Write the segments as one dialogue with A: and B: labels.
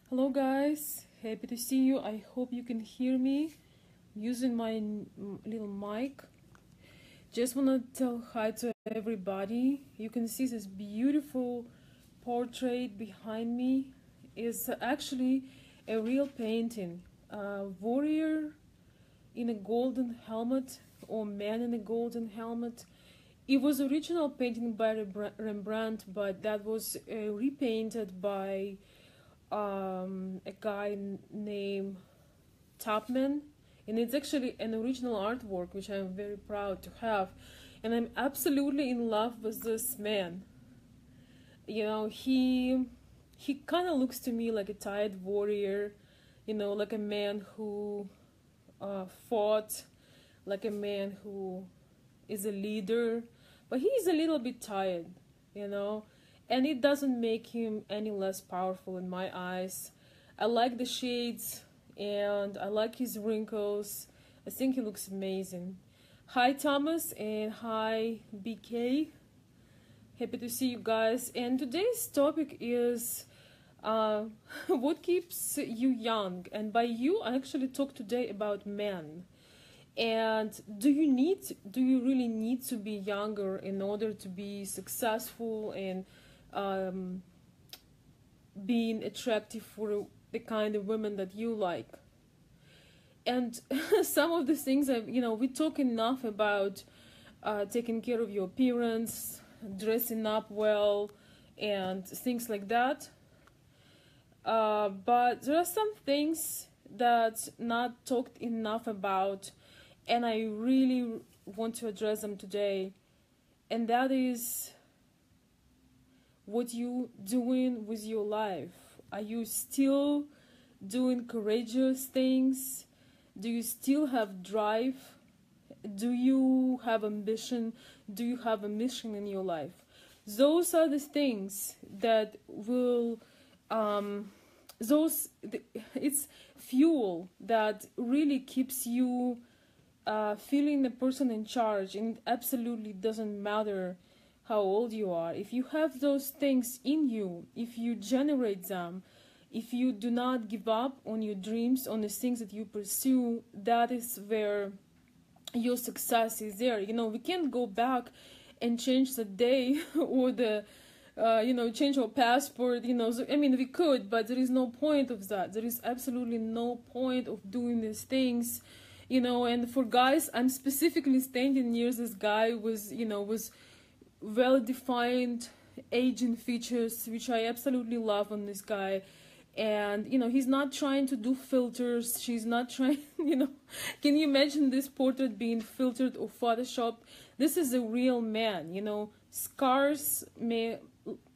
A: Hello guys, happy to see you. I hope you can hear me using my little mic. Just want to tell hi to everybody. You can see this beautiful portrait behind me is actually a real painting. A warrior in a golden helmet or man in a golden helmet. It was original painting by Rembrandt, but that was repainted by a guy named Topman, and it's actually an original artwork which I'm very proud to have, and I'm absolutely in love with this man. You know, he kind of looks to me like a tired warrior, you know, like a man who fought, like a man who is a leader, but he's a little bit tired, you know, and it doesn't make him any less powerful in my eyes. I like the shades and I like his wrinkles. I think he looks amazing. Hi Thomas and hi BK. Happy to see you guys. And today's topic is what keeps you young. And by you, I actually talk today about men. And do you really need to be younger in order to be successful and being attractive for the kind of women that you like? And some of the things we talk enough about taking care of your appearance, dressing up well, and things like that. But there are some things that's not talked enough about, and I really want to address them today. And that is what you doing with your life. Are you still doing courageous things? Do you still have drive? Do you have ambition? Do you have a mission in your life? Those are the things that will it's fuel that really keeps you feeling the person in charge, and it absolutely doesn't matter how old you are. If you have those things in you, if you generate them, if you do not give up on your dreams, on the things that you pursue, that is where your success is there. You know, we can't go back and change the day or the change our passport, so, I mean, we could, but there is no point of that. There is absolutely no point of doing these things, and for guys, I'm specifically standing near this guy with well-defined aging features, which I absolutely love on this guy. And, he's not trying to do filters. She's not trying, Can you imagine this portrait being filtered or photoshopped? This is a real man, Scars may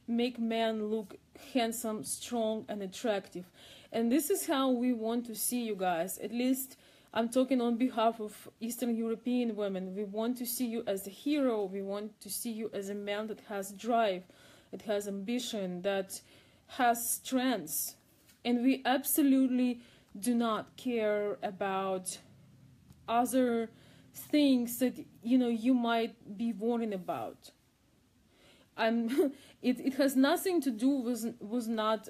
A: make men look handsome, strong, and attractive. And this is how we want to see you guys. At least I'm talking on behalf of Eastern European women. We want to see you as a hero. We want to see you as a man that has drive, that has ambition, that has strengths. And we absolutely do not care about other things that you might be worrying about. It has nothing to do with not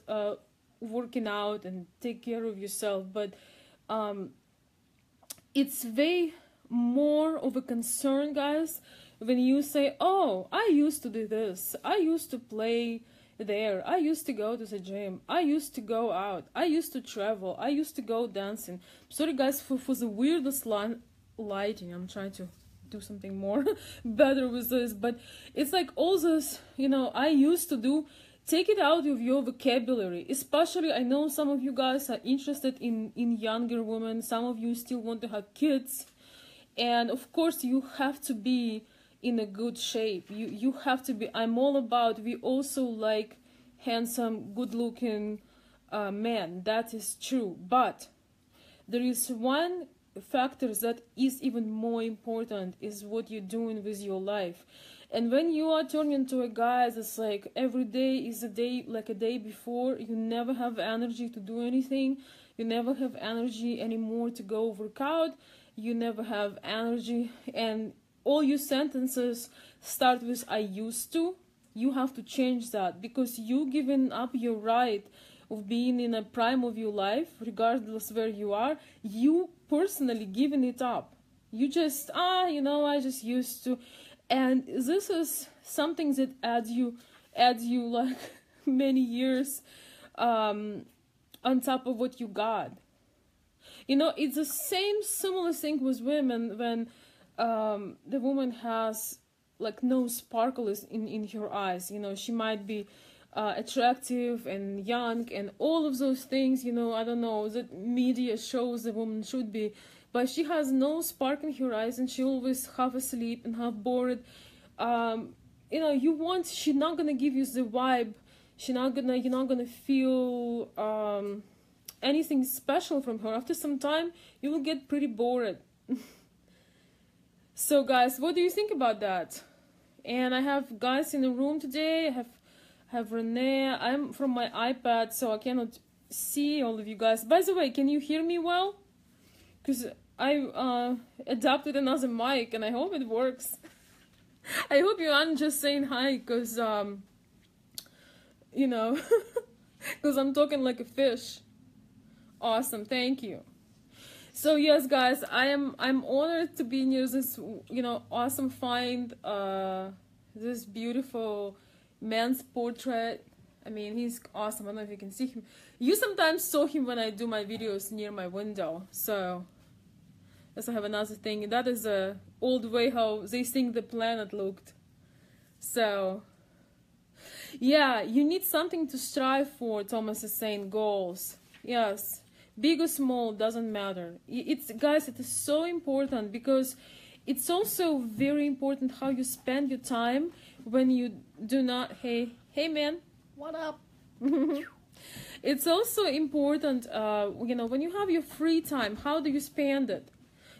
A: working out and take care of yourself, but it's way more of a concern, guys, when you say, oh, I used to do this, I used to play there, I used to go to the gym, I used to go out, I used to travel, I used to go dancing. Sorry guys for the weirdest lighting. I'm trying to do something more better with this, but it's like all this I used to do. Take it out of your vocabulary. Especially, I know some of you guys are interested in younger women. Some of you still want to have kids, and of course you have to be in a good shape. You have to be. I'm all about, we also like handsome, good looking men. That is true, but there is one factor that is even more important, is what you're doing with your life. And when you are turning into a guy that's like every day is a day like a day before, you never have energy to do anything, you never have energy anymore to go work out, you never have energy, and all your sentences start with I used to. You have to change that, because you giving up your right of being in a prime of your life, regardless where you are, you personally giving it up. You just, I just used to. And this is something that adds you like many years on top of what you got. It's the same similar thing with women when the woman has like no sparkle in her eyes. She might be attractive and young and all of those things, I don't know, that media shows the woman should be, but she has no spark in her eyes and she always half asleep and half bored. She's not gonna give you the vibe. You're not gonna feel anything special from her. After some time, you will get pretty bored. So guys, what do you think about that? And I have guys in the room today. I have Renee. I'm from my iPad, so I cannot see all of you guys. By the way, can you hear me well? Because I adapted another mic and I hope it works. I hope you aren't just saying hi because because I'm talking like a fish. Awesome, thank you. So yes, guys, I'm honored to be near this awesome find, this beautiful man's portrait. I mean, he's awesome. I don't know if you can see him. You sometimes saw him when I do my videos near my window. So let's have another thing. That is a old way how they think the planet looked. So yeah, you need something to strive for. Thomas is saying goals. Yes, big or small doesn't matter. Guys, it is so important because it's also very important how you spend your time when you do not. Hey man, what up? It's also important, when you have your free time, how do you spend it?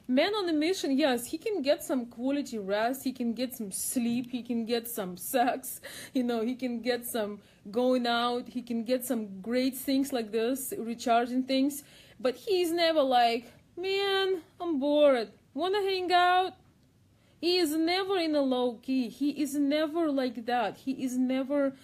A: Man on a mission, yes, he can get some quality rest, he can get some sleep, he can get some sex, he can get some going out, he can get some great things like this, recharging things, but he's never like, man, I'm bored, wanna hang out? He is never in a low key, he is never like that, he is never,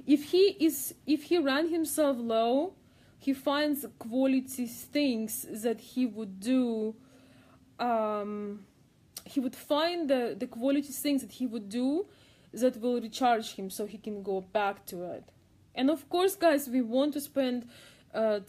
A: if he ran himself low, he finds quality things that he would do. He would find the quality things that he would do that will recharge him so he can go back to it. And of course, guys, we want to spend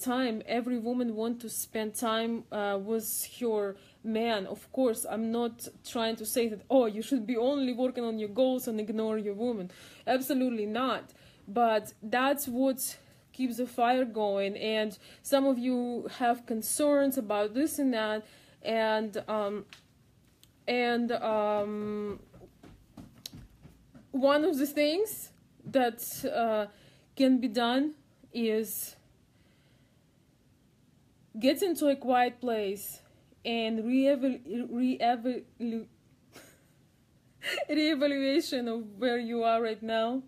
A: time. Every woman wants to spend time with her man. Of course, I'm not trying to say that, oh, you should be only working on your goals and ignore your woman. Absolutely not. But that's what keeps the fire going, and some of you have concerns about this and that, and one of the things that can be done is get into a quiet place and reevaluation of where you are right now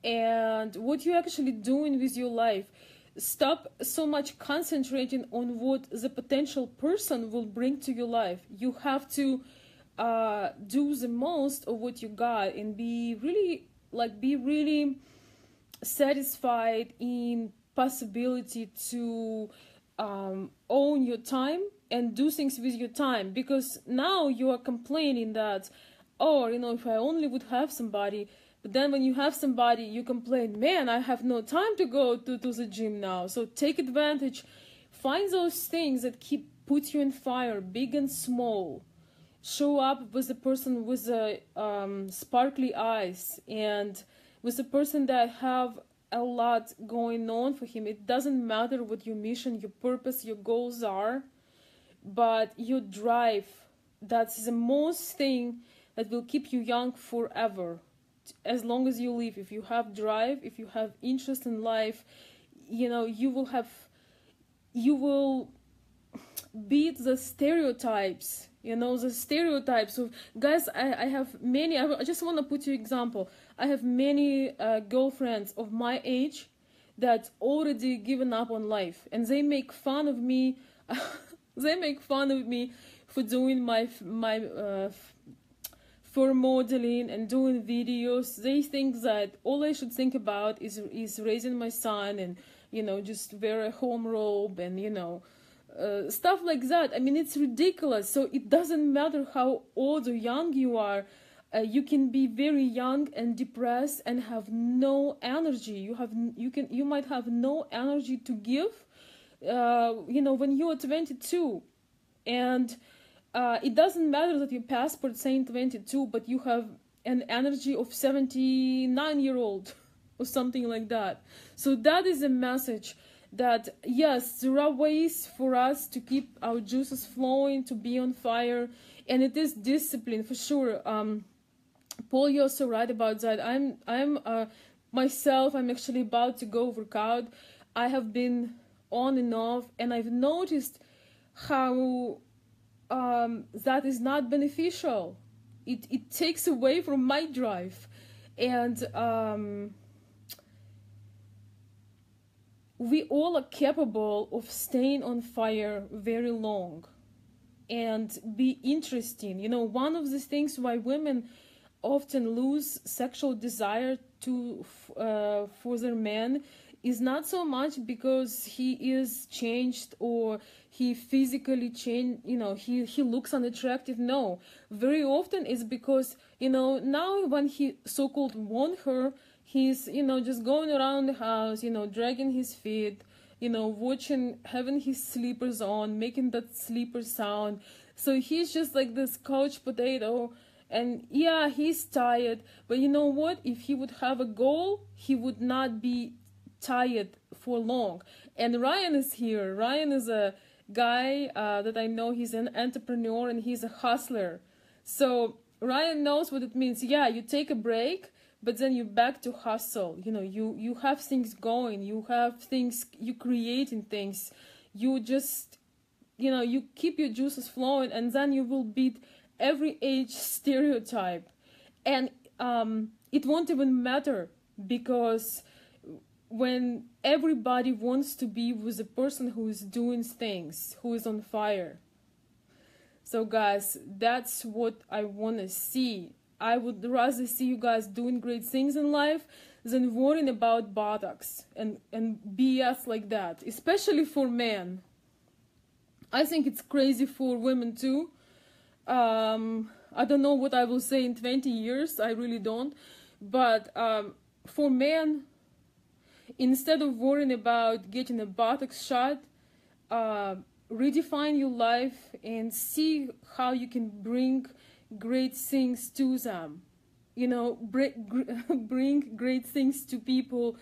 A: and what you're actually doing with your life. Stop so much concentrating on what the potential person will bring to your life. You have to do the most of what you got and be really satisfied in possibility to own your time and do things with your time. Because now you are complaining that, oh, if I only would have somebody. But then when you have somebody, you complain, man, I have no time to go to the gym now. So take advantage. Find those things that put you in fire, big and small. Show up with a person with sparkly eyes and with a person that have a lot going on for him. It doesn't matter what your mission, your purpose, your goals are, but your drive. That's the most thing that will keep you young forever. As long as you live, if you have drive, if you have interest in life, you will beat the stereotypes. The stereotypes of guys. I have many. I just want to put you example. I have many girlfriends of my age that already given up on life, and they make fun of me. They make fun of me for doing my for modeling and doing videos. They think that all I should think about is raising my son and, you know, just wear a home robe and, you know, stuff like that. I mean, it's ridiculous. So it doesn't matter how old or young you are. You can be very young and depressed and have no energy. You might have no energy to give, you know, when you are 22. And it doesn't matter that your passport saying 22, but you have an energy of 79-year-old or something like that. So that is a message that, yes, there are ways for us to keep our juices flowing, to be on fire, and it is discipline for sure. Paul, you're so right about that. I'm myself, I'm actually about to go work out. I have been on and off, and I've noticed how that is not beneficial. It takes away from my drive, and we all are capable of staying on fire very long and be interesting. You know, one of the things why women often lose sexual desire for their men is not so much because he is changed or he physically changed, you know, he looks unattractive. No, very often it's because, you know, now when he so-called want her, he's, you know, just going around the house, you know, dragging his feet, you know, watching, having his slippers on, making that sleeper sound. So he's just like this couch potato. And yeah, he's tired, but you know what? If he would have a goal, he would not be tired for long. And Ryan is here. Ryan is a guy that I know. He's an entrepreneur and he's a hustler. So Ryan knows what it means. Yeah, you take a break, but then you back to hustle. You know, you have things going. You have things, you creating things. You just, you know, you keep your juices flowing, and then you will beat every age stereotype. And it won't even matter, because when everybody wants to be with a person who is doing things, who is on fire. So guys, that's what I want to see. I would rather see you guys doing great things in life than worrying about Botox and BS like that, especially for men. I think it's crazy for women too. I don't know what I will say in 20 years. I really don't. But for men, instead of worrying about getting a Botox shot, redefine your life and see how you can bring great things to them. You know, bring great things to people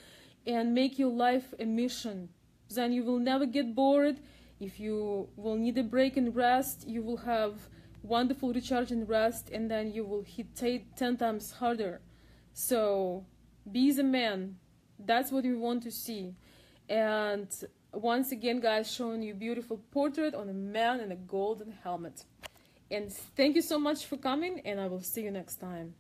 A: and make your life a mission. Then you will never get bored. If you will need a break and rest, you will have wonderful recharge and rest, and then you will hit 10 times harder. So be the man. That's what we want to see. And once again, guys, showing you beautiful portrait on a man in a golden helmet. And thank you so much for coming, and I will see you next time.